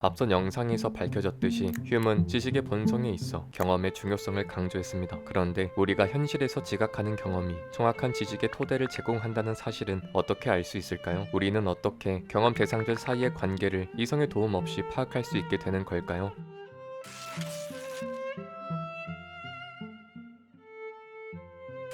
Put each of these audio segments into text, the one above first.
앞선 영상에서 밝혀졌듯이 휴먼 지식의 본성에 있어 경험의 중요성을 강조했습니다. 그런데 우리가 현실에서 지각하는 경험이 정확한 지식의 토대를 제공한다는 사실은 어떻게 알 수 있을까요? 우리는 어떻게 경험 대상들 사이의 관계를 이성의 도움 없이 파악할 수 있게 되는 걸까요?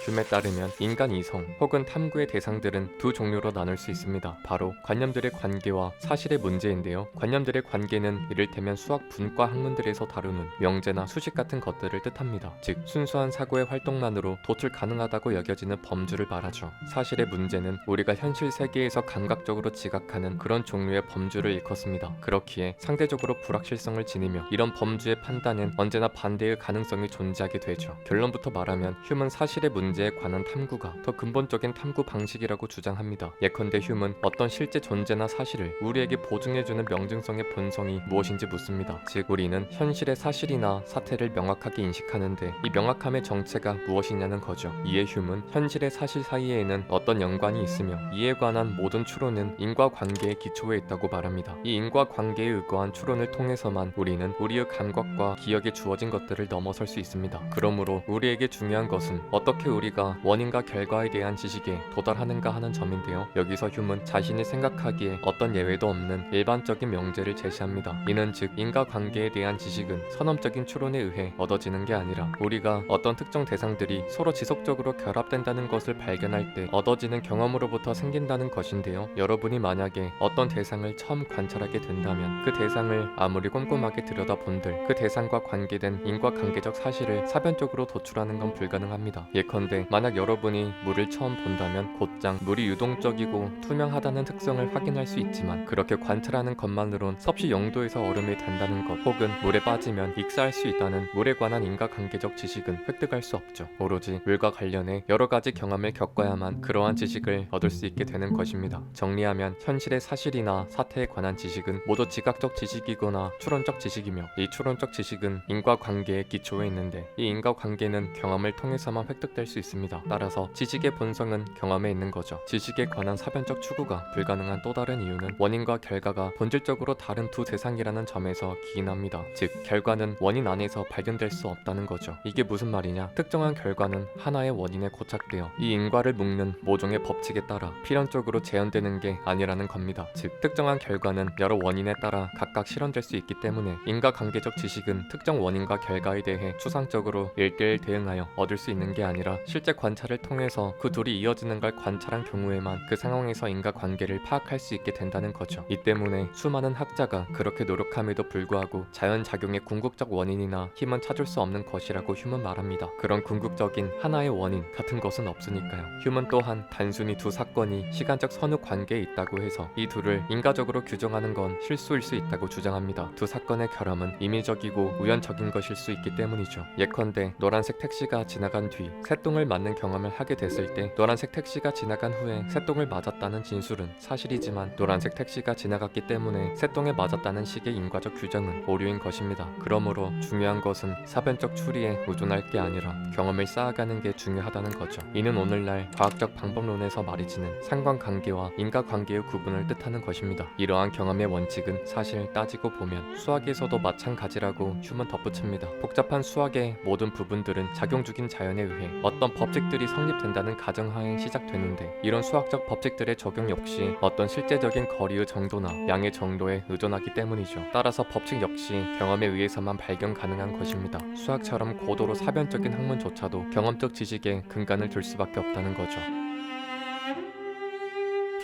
줌에 따르면 인간 이성 혹은 탐구의 대상들은 두 종류로 나눌 수 있습니다. 바로 관념들의 관계와 사실의 문제인데요. 관념들의 관계는 이를테면 수학 분과 학문들에서 다루는 명제나 수식 같은 것들을 뜻합니다. 즉 순수한 사고의 활동만으로 도출 가능하다고 여겨지는 범주를 말하죠. 사실의 문제는 우리가 현실 세계에서 감각적으로 지각하는 그런 종류의 범주를 일컫습니다. 그렇기에 상대적으로 불확실성을 지니며 이런 범주의 판단은 언제나 반대의 가능성이 존재하게 되죠. 결론부터 말하면 휴먼 사실의 문제에 관한 탐구가 더 근본적인 탐구 방식이라고 주장합니다. 예컨대 휴먼 어떤 실제 존재나 사실을 우리에게 보증해주는 명증성의 본성이 무엇인지 묻습니다. 즉 우리는 현실의 사실이나 사태를 명확하게 인식하는데 이 명확함의 정체가 무엇이냐는 거죠. 이에 휴먼 현실의 사실 사이에는 어떤 연관이 있으며 이에 관한 모든 추론은 인과관계의 기초에 있다고 말합니다. 이 인과관계에 의거한 추론을 통해서만 우리는 우리의 감각과 기억에 주어진 것들을 넘어설 수 있습니다. 그러므로 우리에게 중요한 것은 어떻게 우리가 원인과 결과에 대한 지식에 도달하는가 하는 점인데요. 여기서 휴먼 자신이 생각하기에 어떤 예외도 없는 일반적인 명제를 제시합니다. 이는 즉 인과관계에 대한 지식은 선험적인 추론에 의해 얻어지는 게 아니라 우리가 어떤 특정 대상들이 서로 지속적으로 결합된다는 것을 발견할 때 얻어지는 경험으로부터 생긴다는 것인데요. 여러분이 만약에 어떤 대상을 처음 관찰하게 된다면 그 대상을 아무리 꼼꼼하게 들여다본들 그 대상과 관계된 인과관계적 사실을 사변적으로 도출하는 건 불가능합니다. 예컨대 만약 여러분이 물을 처음 본다면 곧장 물이 유동적이고 투명하다는 특성을 확인할 수 있지만 그렇게 관찰하는 것만으론 섭씨 0도에서 얼음이 된다는 것 혹은 물에 빠지면 익사할 수 있다는 물에 관한 인과관계적 지식은 획득할 수 없죠. 오로지 물과 관련해 여러 가지 경험을 겪어야만 그러한 지식을 얻을 수 있게 되는 것입니다. 정리하면 현실의 사실이나 사태에 관한 지식은 모두 지각적 지식이거나 추론적 지식이며 이 추론적 지식은 인과관계의 기초에 있는데 이 인과관계는 경험을 통해서만 획득될 수 있습니다. 따라서 지식의 본성은 경험에 있는 거죠. 지식에 관한 사변적 추구가 불가능한 또 다른 이유는 원인과 결과가 본질적으로 다른 두 대상이라는 점에서 기인합니다. 즉 결과는 원인 안에서 발견될 수 없다는 거죠. 이게 무슨 말이냐? 특정한 결과는 하나의 원인에 고착되어 이 인과를 묶는 모종의 법칙에 따라 필연적으로 재현되는 게 아니라는 겁니다. 즉 특정한 결과는 여러 원인에 따라 각각 실현될 수 있기 때문에 인과관계적 지식은 특정 원인과 결과에 대해 추상적으로 1대1 대응하여 얻을 수 있는 게 아니라 실제 관찰을 통해서 그 둘이 이어지는 걸 관찰한 경우에만 그 상황에서 인과관계를 파악할 수 있게 된다는 거죠. 이 때문에 수많은 학자가 그렇게 노력함에도 불구하고 자연작용의 궁극적 원인이나 힘은 찾을 수 없는 것이라고 휴먼 말합니다. 그런 궁극적인 하나의 원인 같은 것은 없으니까요. 휴먼 또한 단순히 두 사건이 시간적 선후 관계에 있다고 해서 이 둘을 인과적으로 규정하는 건 실수일 수 있다고 주장합니다. 두 사건의 결함은 임의적이고 우연적인 것일 수 있기 때문이죠. 예컨대 노란색 택시가 지나간 뒤 새똥을 맞는 경험을 하게 됐을 때 노란색 택시가 지나간 후에 새똥을 맞았다는 진술은 사실이지만 노란색 택시가 지나갔기 때문에 새똥에 맞았다는 식의 인과적 규정은 오류인 것입니다. 그러므로 중요한 것은 사변적 추리에 의존할 게 아니라 경험을 쌓아가는 게 중요하다는 거죠. 이는 오늘날 과학적 방법론에서 말해지는 상관관계와 인과관계의 구분을 뜻하는 것입니다. 이러한 경험의 원칙은 사실 따지고 보면 수학에서도 마찬가지라고 휴먼 덧붙입니다. 복잡한 수학의 모든 부분들은 작용 중인 자연에 의해 어떤 법칙들이 성립된다는 가정하에 시작되는데 이런 수학적 법칙들의 적용 역시 어떤 실제적인 거리의 정도나 양의 정도에 의존하기 때문이죠. 따라서 법칙 역시 경험에 의해서만 발견 가능한 것입니다. 수학처럼 고도로 사변적인 학문조차도 경험적 지식에 근간을 둘 수밖에 없다는 거죠.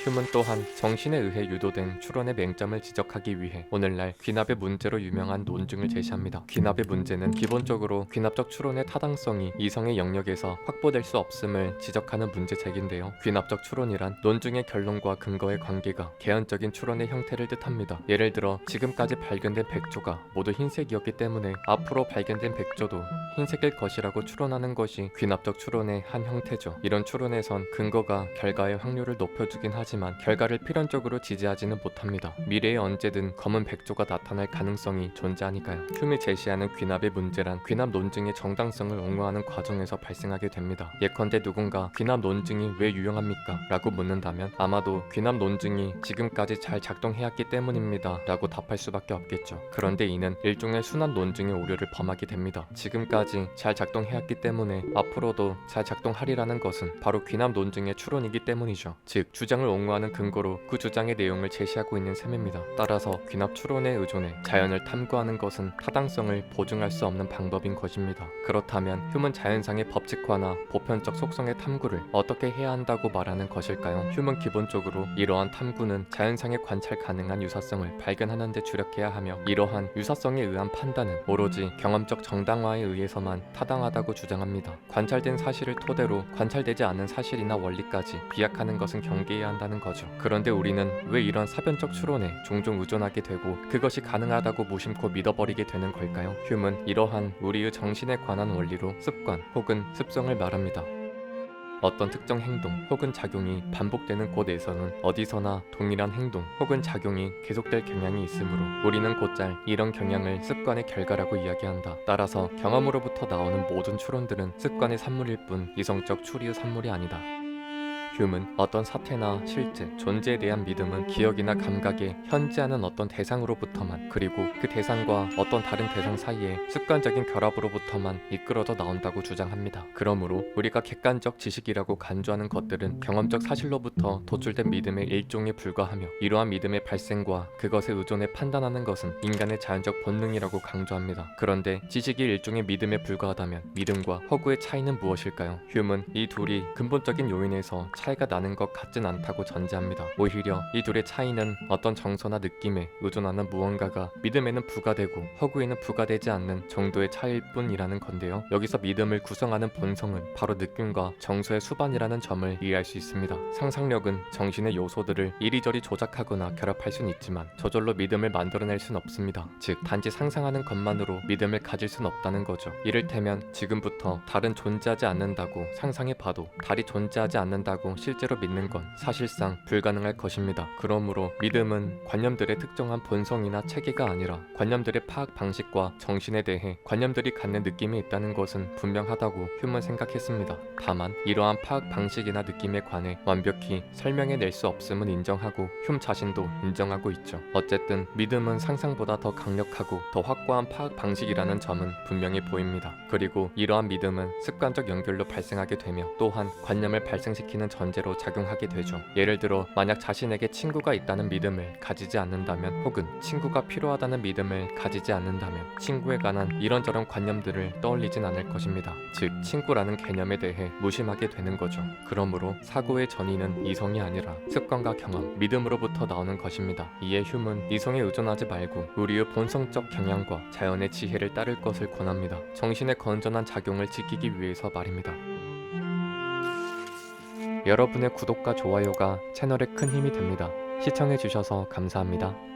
휴먼 또한 정신에 의해 유도된 추론의 맹점을 지적하기 위해 오늘날 귀납의 문제로 유명한 논증을 제시합니다. 귀납의 문제는 기본적으로 귀납적 추론의 타당성이 이성의 영역에서 확보될 수 없음을 지적하는 문제제기인데요. 귀납적 추론이란 논증의 결론과 근거의 관계가 개연적인 추론의 형태를 뜻합니다. 예를 들어 지금까지 발견된 백조가 모두 흰색이었기 때문에 앞으로 발견된 백조도 흰색일 것이라고 추론하는 것이 귀납적 추론의 한 형태죠. 이런 추론에선 근거가 결과의 확률을 높여주긴 하지만 하지만 결과를 필연적으로 지지하지는 못합니다. 미래에 언제든 검은 백조가 나타날 가능성이 존재하니까요. 흉이 제시하는 귀납의 문제란 귀납 논증의 정당성을 옹호하는 과정에서 발생하게 됩니다. 예컨대 누군가 귀납 논증이 왜 유용합니까? 라고 묻는다면 아마도 귀납 논증이 지금까지 잘 작동해왔기 때문입니다 라고 답할 수밖에 없겠죠. 그런데 이는 일종의 순환 논증의 오류를 범하게 됩니다. 지금까지 잘 작동해왔기 때문에 앞으로도 잘 작동하리라는 것은 바로 귀납 논증의 추론이기 때문이죠. 즉 주장을 옹호하는 근거로 그 주장의 내용을 제시하고 있는 셈입니다. 따라서 귀납 추론에 의존해 자연을 탐구하는 것은 타당성을 보증할 수 없는 방법인 것입니다. 그렇다면 휴문 자연상의 법칙화나 보편적 속성의 탐구를 어떻게 해야 한다고 말하는 것일까요? 휴문 기본적으로 이러한 탐구는 자연상의 관찰 가능한 유사성을 발견하는 데 주력해야 하며 이러한 유사성에 의한 판단은 오로지 경험적 정당화에 의해서만 타당하다고 주장합니다. 관찰된 사실을 토대로 관찰되지 않은 사실이나 원리까지 비약하는 것은 경계해야 한다는 거죠. 그런데 우리는 왜 이런 사변적 추론에 종종 의존하게 되고 그것이 가능하다고 무심코 믿어버리게 되는 걸까요? 휴문 이러한 우리의 정신에 관한 원리로 습관 혹은 습성을 말합니다. 어떤 특정 행동 혹은 작용이 반복되는 곳에서는 어디서나 동일한 행동 혹은 작용이 계속될 경향이 있으므로 우리는 곧잘 이런 경향을 습관의 결과라고 이야기한다. 따라서 경험으로부터 나오는 모든 추론들은 습관의 산물일 뿐 이성적 추리의 산물이 아니다. 휴문 어떤 사태나 실제, 존재에 대한 믿음은 기억이나 감각에 현지하는 어떤 대상으로부터만 그리고 그 대상과 어떤 다른 대상 사이에 습관적인 결합으로부터만 이끌어져 나온다고 주장합니다. 그러므로 우리가 객관적 지식이라고 간주하는 것들은 경험적 사실로부터 도출된 믿음의 일종에 불과하며 이러한 믿음의 발생과 그것에 의존해 판단하는 것은 인간의 자연적 본능이라고 강조합니다. 그런데 지식이 일종의 믿음에 불과하다면 믿음과 허구의 차이는 무엇일까요? 휴문 이 둘이 근본적인 요인에서 차이가 나는 것 같진 않다고 전제합니다. 오히려 이 둘의 차이는 어떤 정서나 느낌에 의존하는 무언가가 믿음에는 부과되고 허구에는 부과되지 않는 정도의 차이일 뿐이라는 건데요. 여기서 믿음을 구성하는 본성은 바로 느낌과 정서의 수반이라는 점을 이해할 수 있습니다. 상상력은 정신의 요소들을 이리저리 조작하거나 결합할 수는 있지만 저절로 믿음을 만들어낼 수는 없습니다. 즉 단지 상상하는 것만으로 믿음을 가질 수는 없다는 거죠. 이를테면 지금부터 달은 존재하지 않는다고 상상해봐도 달이 존재하지 않는다고 실제로 믿는 건 사실상 불가능할 것입니다. 그러므로 믿음은 관념들의 특정한 본성이나 체계가 아니라 관념들의 파악 방식과 정신에 대해 관념들이 갖는 느낌이 있다는 것은 분명하다고 휴먼 생각했습니다. 다만 이러한 파악 방식이나 느낌에 관해 완벽히 설명해낼 수 없음은 인정하고 흉 자신도 인정하고 있죠. 어쨌든 믿음은 상상보다 더 강력하고 더 확고한 파악 방식이라는 점은 분명히 보입니다. 그리고 이러한 믿음은 습관적 연결로 발생하게 되며 또한 관념을 발생시키는 전제로 작용하게 되죠. 예를 들어 만약 자신에게 친구가 있다는 믿음을 가지지 않는다면 혹은 친구가 필요하다는 믿음을 가지지 않는다면 친구에 관한 이런저런 관념들을 떠올리진 않을 것입니다. 즉 친구라는 개념에 대해 무심하게 되는 거죠. 그러므로 사고의 전이는 이성이 아니라 습관과 경험, 믿음으로부터 나오는 것입니다. 이에 휴문 이성에 의존하지 말고 우리의 본성적 경향과 자연의 지혜를 따를 것을 권합니다. 정신의 건전한 작용을 지키기 위해서 말입니다. 여러분의 구독과 좋아요가 채널에 큰 힘이 됩니다. 시청해주셔서 감사합니다.